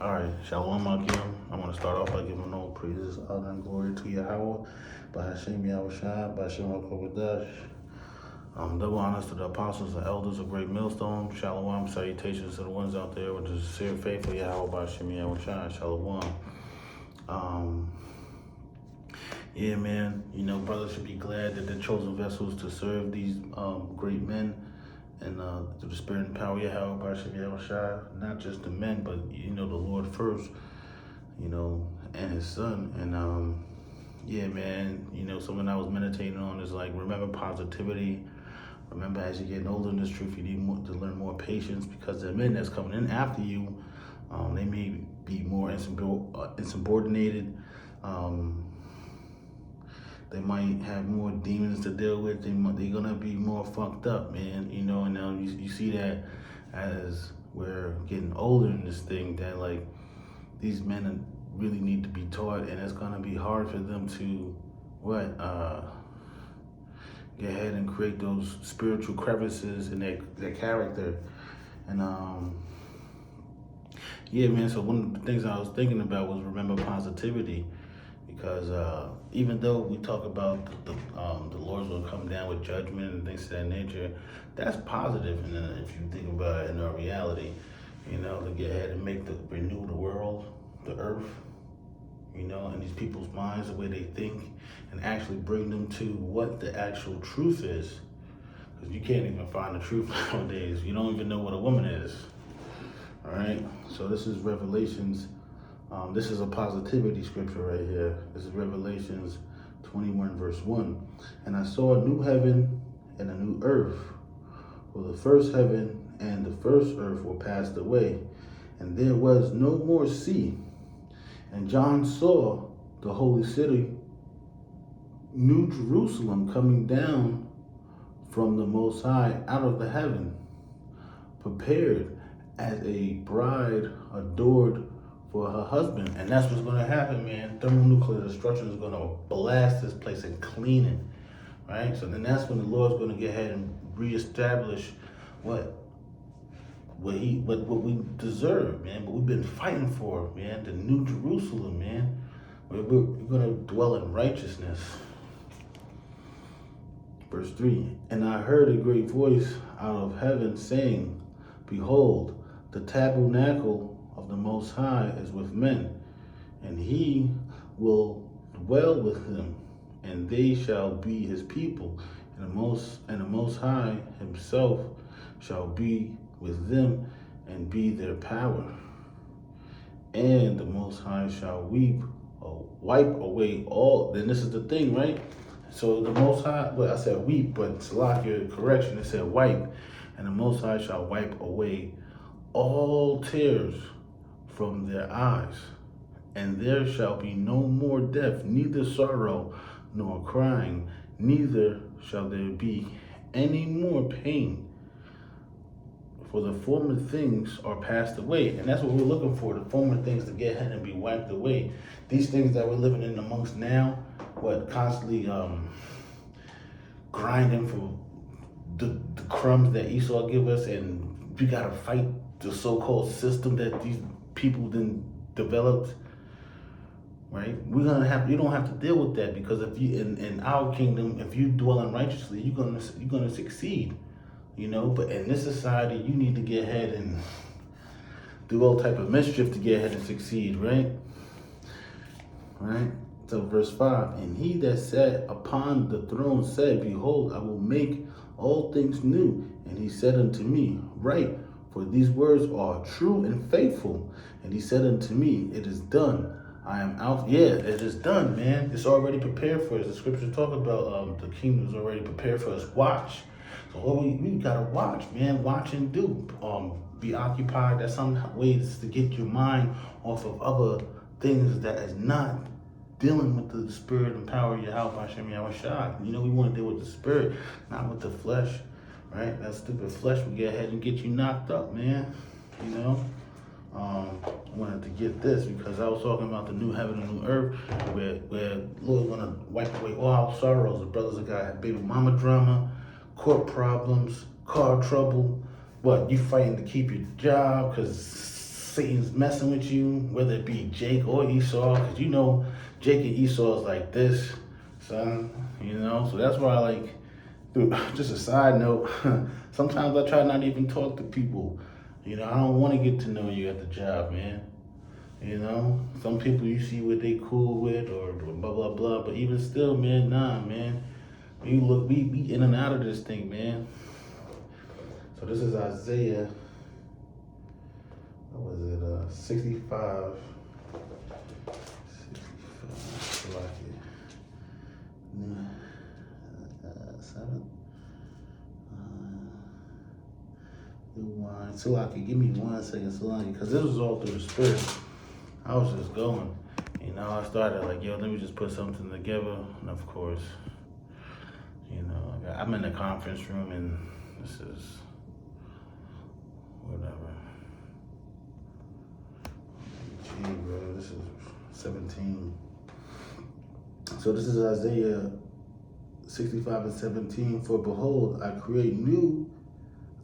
All right, Shalom Akim. I want to start off by giving all praises, honor, and glory to Yahweh, by Hashem Yahushua, by Hashem HaKodesh. Double honors to the apostles and elders of Great Millstone. Shalom, salutations to the ones out there with the sincere faith of Yahweh, by Hashem Yahushua. Shalom. Yeah, man, brothers should be glad that they're chosen vessels to serve these great men and through the spirit and power of Yahweh, by Hashem Yahushua. Not just the men, but, the Lord first, and his son. And, yeah, man, something I was meditating on is like, remember positivity. Remember, as you're getting older in this truth, you need to learn more patience, because the men that's coming in after you, they may be more insubordinated. They might have more demons to deal with. They're gonna be more fucked up, man. And now you see that as we're getting older in this thing, that like these men really need to be taught, and it's gonna be hard for them to get ahead and create those spiritual crevices in their character. And yeah, man, so one of the things I was thinking about was remember positivity, because even though we talk about the Lord's will come down with judgment and things of that nature, that's positive. And then if you think about it in our reality, to get ahead and renew the world, the earth, and these people's minds, the way they think, and actually bring them to what the actual truth is. Because you can't even find the truth nowadays. You don't even know what a woman is. All right, so this is Revelations. This is a positivity scripture right here. This is Revelations 21 verse 1. And I saw a new heaven and a new earth, for the first heaven and the first earth were passed away, and there was no more sea. And John saw the holy city, New Jerusalem, coming down from the Most High out of the heaven, prepared as a bride adored for her husband. And that's what's going to happen, man. Thermonuclear destruction is going to blast this place and clean it, right? So then that's when the Lord's going to get ahead and reestablish what we deserve, man. What we've been fighting for, man. The New Jerusalem, man. We're going to dwell in righteousness. Verse 3, and I heard a great voice out of heaven saying, behold, the tabernacle of the Most High is with men, and he will dwell with them, and they shall be his people, and the Most High himself shall be with them and be their power. And the Most High shall wipe away all. Then this is the thing, right? So the Most High, I said weep, but Salakia, correction, it said wipe. And the Most High shall wipe away all tears from their eyes, and there shall be no more death, neither sorrow nor crying, neither shall there be any more pain, for the former things are passed away. And that's what we're looking for, the former things to get ahead and be wiped away. These things that we're living in amongst now, constantly grinding for the crumbs that Esau give us, and we gotta fight the so-called system that these people then developed, right? You don't have to deal with that, because if you in our kingdom, if you dwell in righteously, you're gonna succeed, But in this society, you need to get ahead and do all type of mischief to get ahead and succeed, right? Right. So verse 5, and he that sat upon the throne said, behold, I will make all things new. And he said unto me, write, for these words are true and faithful. And he said unto me, it is done. I am out. Yeah, it is done, man. It's already prepared for us. The scriptures talk about the kingdom is already prepared for us. Watch. So we gotta watch, man. Watch and do. Be occupied. That's some ways to get your mind off of other things that is not dealing with the spirit and power of Yahweh Hashem Yahushua. We want to deal with the spirit, not with the flesh, right? That stupid flesh will get ahead and get you knocked up, man. I wanted to get this because I was talking about the new heaven and new earth, where Lord's gonna wipe away all our sorrows. The brothers that got baby mama drama, court problems, car trouble. You fighting to keep your job because Satan's messing with you, whether it be Jake or Esau, because you know Jake and Esau is like this, son. You know, so that's why I like. Dude, just a side note. Sometimes I try not to even talk to people. You know, I don't want to get to know you at the job, man. You know, some people you see what they cool with or blah blah blah, but even still, man, nah, man. We in and out of this thing, man. So this is Isaiah. What was it? 65. 65. Like it. 7. Salaki, give me 1 second, Salaki, because this was all through the spirit. I was just going. You know, I started like, yo, let me just put something together. And of course, you know, I'm in the conference room and this is whatever. Gee, bro, this is 17. So this is Isaiah 65 and 17. For behold, I create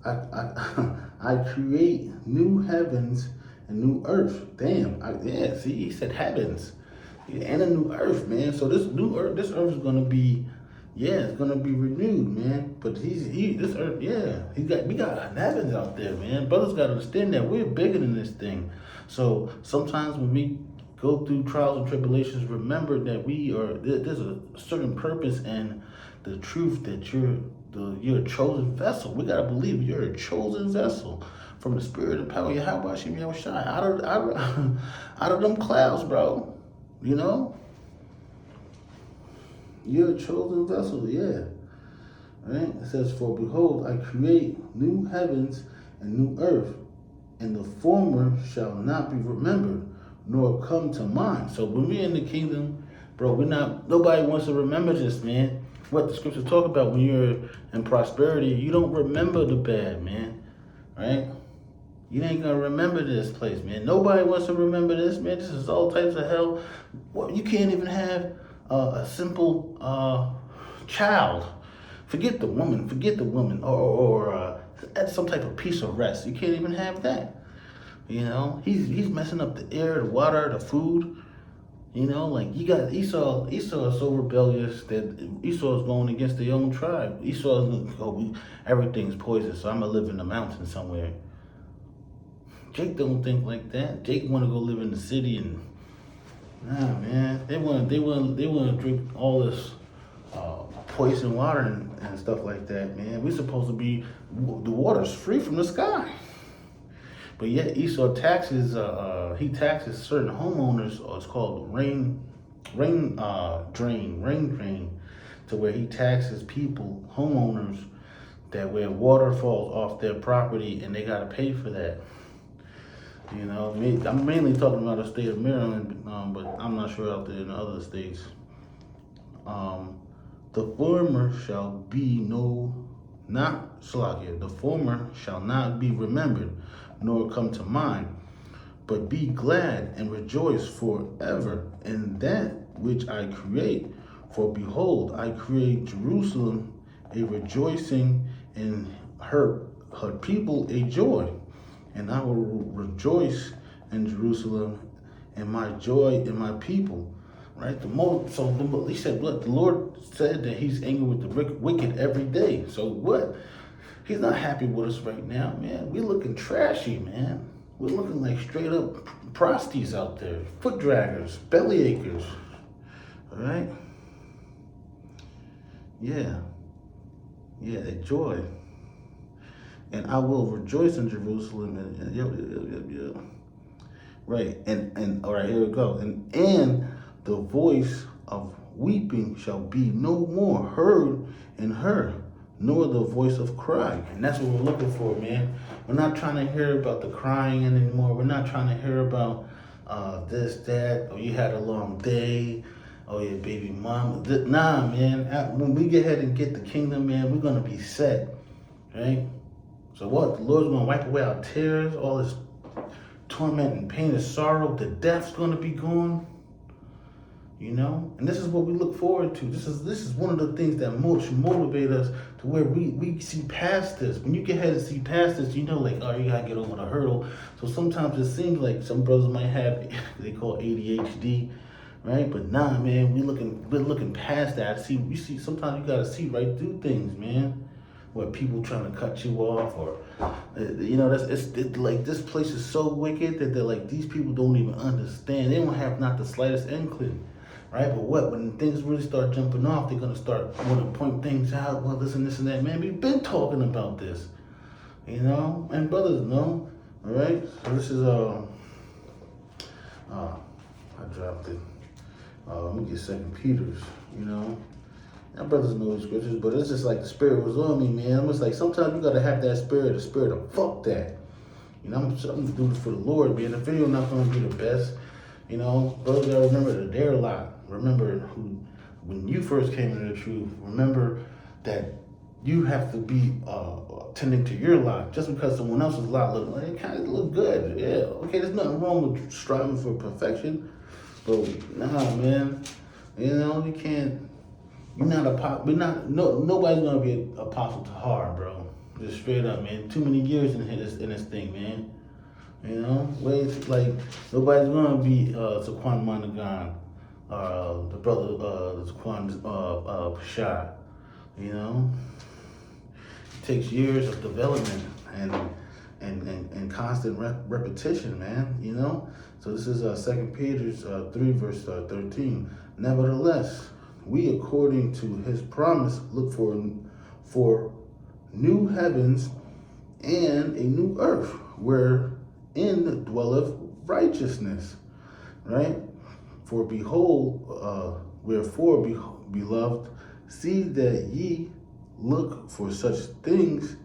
I create new heavens and new earth. Damn, see, he said heavens and a new earth, man. So this new earth, this earth is gonna be, it's gonna be renewed, man. But this earth, we got heavens out there, man. Brothers gotta understand that we're bigger than this thing. So sometimes when we go through trials and tribulations, remember that there's a certain purpose and the truth that you're a chosen vessel. We gotta believe you're a chosen vessel from the spirit and power of Yahweh Hashem Yahushai out of them clouds, bro. You know, you're a chosen vessel, yeah. Right? It says, "For behold, I create new heavens and new earth, and the former shall not be remembered, nor come to mind." So when we're in the kingdom, bro, nobody wants to remember this, man. What the scriptures talk about, when you're in prosperity, you don't remember the bad, man. Right? You ain't gonna remember this place, man. Nobody wants to remember this, man. This is all types of hell. Well, you can't even have a simple child. Forget the woman, or at some type of peace or rest. You can't even have that. You know, he's messing up the air, the water, the food. You know, like you got Esau. Esau is so rebellious that Esau is going against the own tribe. Esau is everything's poison, so I'm gonna live in the mountains somewhere. Jake don't think like that. Jake want to go live in the city, and man, they want to drink all this poison water and stuff like that, man. We supposed to be, the water's free from the sky. But yet Esau taxes certain homeowners, or it's called rain drain, to where he taxes people, homeowners, that where water falls off their property and they gotta pay for that. You know, I'm mainly talking about the state of Maryland, but I'm not sure out there in the other states. The former shall not be remembered, nor come to mind, but be glad and rejoice forever in that which I create. For behold, I create Jerusalem a rejoicing, and her people a joy. And I will rejoice in Jerusalem, and my joy in my people. Right? He said, look, the Lord said that he's angry with the wicked every day. So what? He's not happy with us right now, man. We're looking trashy, man. We're looking like straight up prosties out there, foot draggers, belly achers. All right? Yeah, joy. And I will rejoice in Jerusalem. And right. And all right, here we go. And the voice of weeping shall be no more heard in her, nor the voice of crying. And that's what we're looking for, man. We're not trying to hear about the crying anymore. We're not trying to hear about this, that, or you had a long day, oh, your baby mom. Nah, man. When we get ahead and get the kingdom, man, we're going to be set, right? So what? The Lord's going to wipe away our tears, all this torment and pain and sorrow. The death's going to be gone. You know, and this is what we look forward to. This is one of the things that should motivate us to where we see past this. When you get ahead and see past this, you know, like, oh, you gotta get over the hurdle. So sometimes it seems like some brothers might have they call ADHD, right? But nah, man, we're looking past that. You see, sometimes you gotta see right through things, man. Where people trying to cut you off, or you know, like this place is so wicked that they're like, these people don't even understand. They don't have not the slightest inkling. Right, but when things really start jumping off, they're gonna start want to point things out. Well, this and that, man. We've been talking about this, you know, and brothers know. All right, so this is I dropped it. Let me get Second Peter's. You know, now brothers know the scriptures, but it's just like the spirit was on me, man. I'm just like sometimes you gotta have that spirit, the spirit of fuck that. You know, I'm doing this for the Lord, man. The video not gonna be the best. You know, brothers gotta remember that they're a lot. Remember when you first came into the truth, remember that you have to be tending to your lot. Just because someone else's lot look like it kind of look good. Yeah, okay, there's nothing wrong with striving for perfection. But nah, man, you know, you can't, you're not nobody's gonna be an apostle to hard, bro. Just straight up, man. Too many years in this thing, man. You know, ways like nobody's gonna be Saquon Monaghan, the brother Saquon Pashad. You know, it takes years of development and constant repetition, man. You know, so this is 2 Peter 3 verse 13. Nevertheless, we according to His promise look for new heavens and a new earth wherein dwelleth righteousness, right? For behold, wherefore, beloved, see that ye look for such things,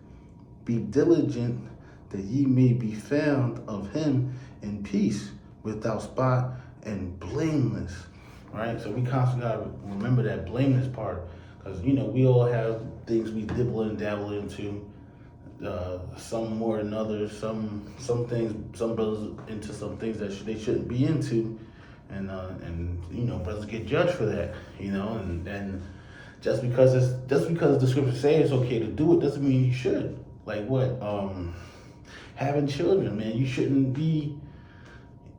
be diligent that ye may be found of Him in peace, without spot and blameless, right? So we constantly gotta remember that blameless part, because you know we all have things we dibble and dabble into. Some more than others. Some things, some brothers into some things that they shouldn't be into, and you know brothers get judged for that. You know, and just because the scriptures say it's okay to do it doesn't mean you should. Like what? Having children, man, you shouldn't be.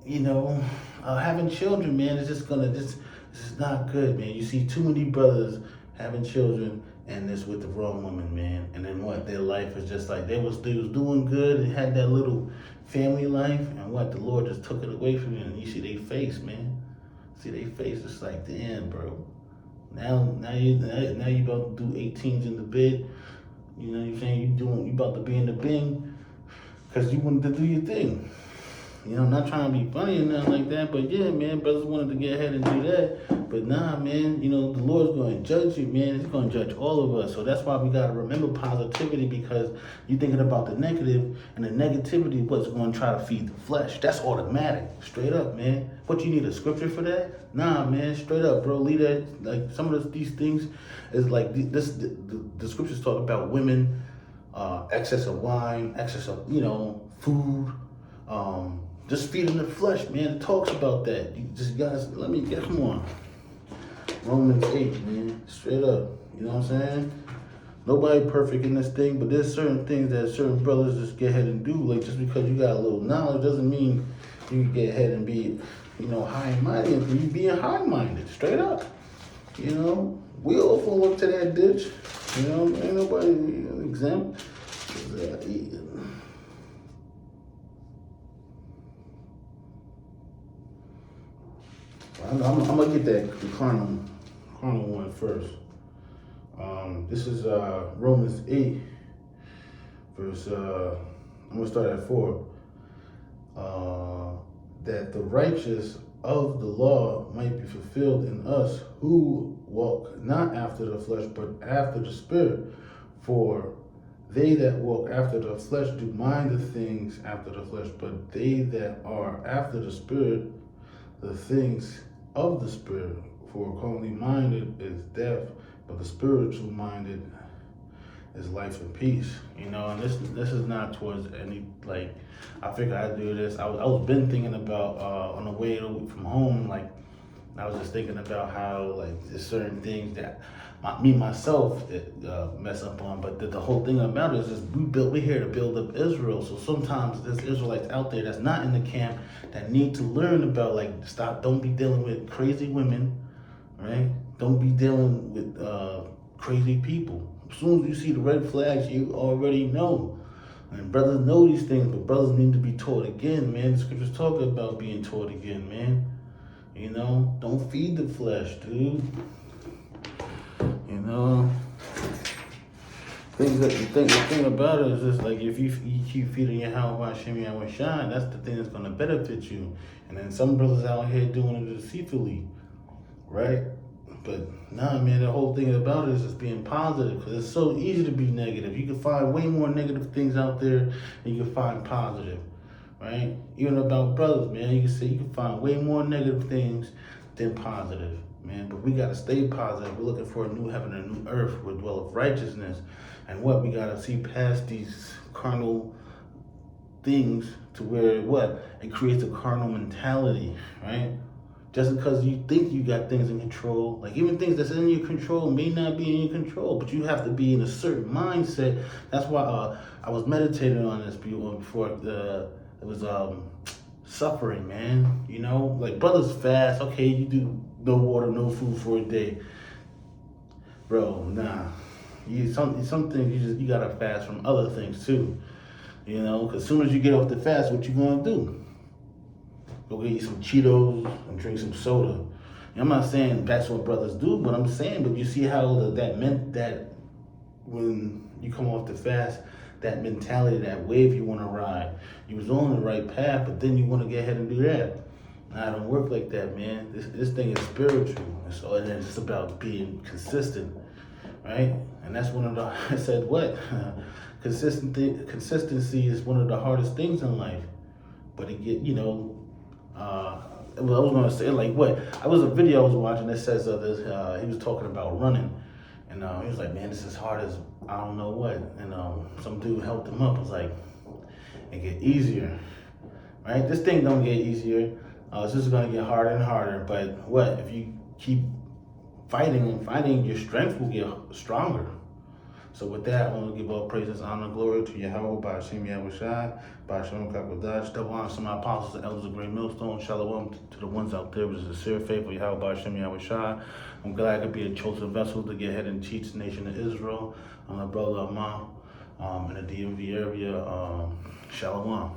You know, having children, man, is just this is not good, man. You see too many brothers having children and it's with the wrong woman, man. And then what? Their life is just like they was doing good and had that little family life, and what? The Lord just took it away from you, and you see their face, man. See their face, it's like, damn, bro. Now you about to do 18s in the bed. You know what I'm saying? You about to be in the bing because you wanted to do your thing. You know, I'm not trying to be funny or nothing like that, but yeah, man, brothers wanted to get ahead and do that. But nah, man, you know, the Lord's going to judge you, man. He's going to judge all of us. So that's why we got to remember positivity, because you're thinking about the negative, and the negativity is what's going to try to feed the flesh. That's automatic. Straight up, man. What, you need a scripture for that? Nah, man, straight up, bro. Leave that. Like, some of these things is like, the scriptures talk about women, excess of wine, excess of, you know, food, just feeding the flesh, man. It talks about that. You just guys, come on. Romans 8, man. Straight up. You know what I'm saying? Nobody perfect in this thing, but there's certain things that certain brothers just get ahead and do. Like, just because you got a little knowledge doesn't mean you can get ahead and be, you know, high-minded. You being high-minded, straight up. You know? We all fall up to that ditch. You know? Ain't nobody exempt. I'm gonna get the carnal one first. This is Romans 8, verse. I'm gonna start at 4. That the righteous of the law might be fulfilled in us, who walk not after the flesh, but after the Spirit. For they that walk after the flesh do mind the things after the flesh, but they that are after the Spirit, the things of the Spirit. For carnally minded is death, but the spiritual minded is life and peace. You know, and this is not towards any, like, I figured I'd do this. I was been thinking about on the way from home, like, And I was just thinking about how like there's certain things that myself mess up on, but the whole thing about it is just we're here to build up Israel. So sometimes there's Israelites out there that's not in the camp that need to learn about like don't be dealing with crazy women, right? Don't be dealing with crazy people. As soon as you see the red flags, you already know. And brothers know these things, but brothers need to be taught again, man. The scriptures talk about being taught again, man. You know, don't feed the flesh, dude. You know, the thing about it is just like if you keep feeding your house by Shimmy and Shine, that's the thing that's gonna benefit you. And then some brothers out here doing it deceitfully, right? But nah, man, the whole thing about it is just being positive because it's so easy to be negative. You can find way more negative things out there than you can find positive, right? Even about brothers, man, you can find way more negative things than positive, man. But we gotta stay positive. We're looking for a new heaven and a new earth where dwelleth righteousness, and we gotta see past these carnal things to where it creates a carnal mentality, right? Just because you think you got things in control, like even things that's in your control may not be in your control, but you have to be in a certain mindset. That's why I was meditating on this before it was suffering, man. You know, like brothers fast. Okay, you do no water, no food for a day, bro. Nah, some things you gotta fast from other things too. You know, because as soon as you get off the fast, what you gonna do? Go get you some Cheetos and drink some soda. And I'm not saying that's what brothers do, but I'm saying, but you see how that meant that when you come off the fast, that mentality, that wave you want to ride, you was on the right path, but then you want to get ahead and do that. Nah, it don't work like that, man. This thing is spiritual, and it's just about being consistent, right? And that's one of the I said what consistency is one of the hardest things in life, but I was gonna say like what? I was a video I was watching that says this. He was talking about running, and he was like, "Man, this is hard as I don't know what." And some dude helped him up. It was like, "It get easier, right? This thing don't get easier. It's just gonna get harder and harder. But if you keep fighting and fighting, your strength will get stronger." So with that, I want to give all praises, honor, and glory to Yahweh, by Hashem Yahushai, by Hashem Kakodash, double honor to my apostles and elders of Great Millstone, shalom to the ones out there with a sincere faith of Yahweh, by Hashem Yahushai. I'm glad I could be a chosen vessel to get ahead and teach the nation of Israel. I'm a brother of mine in the DMV area. Shalom.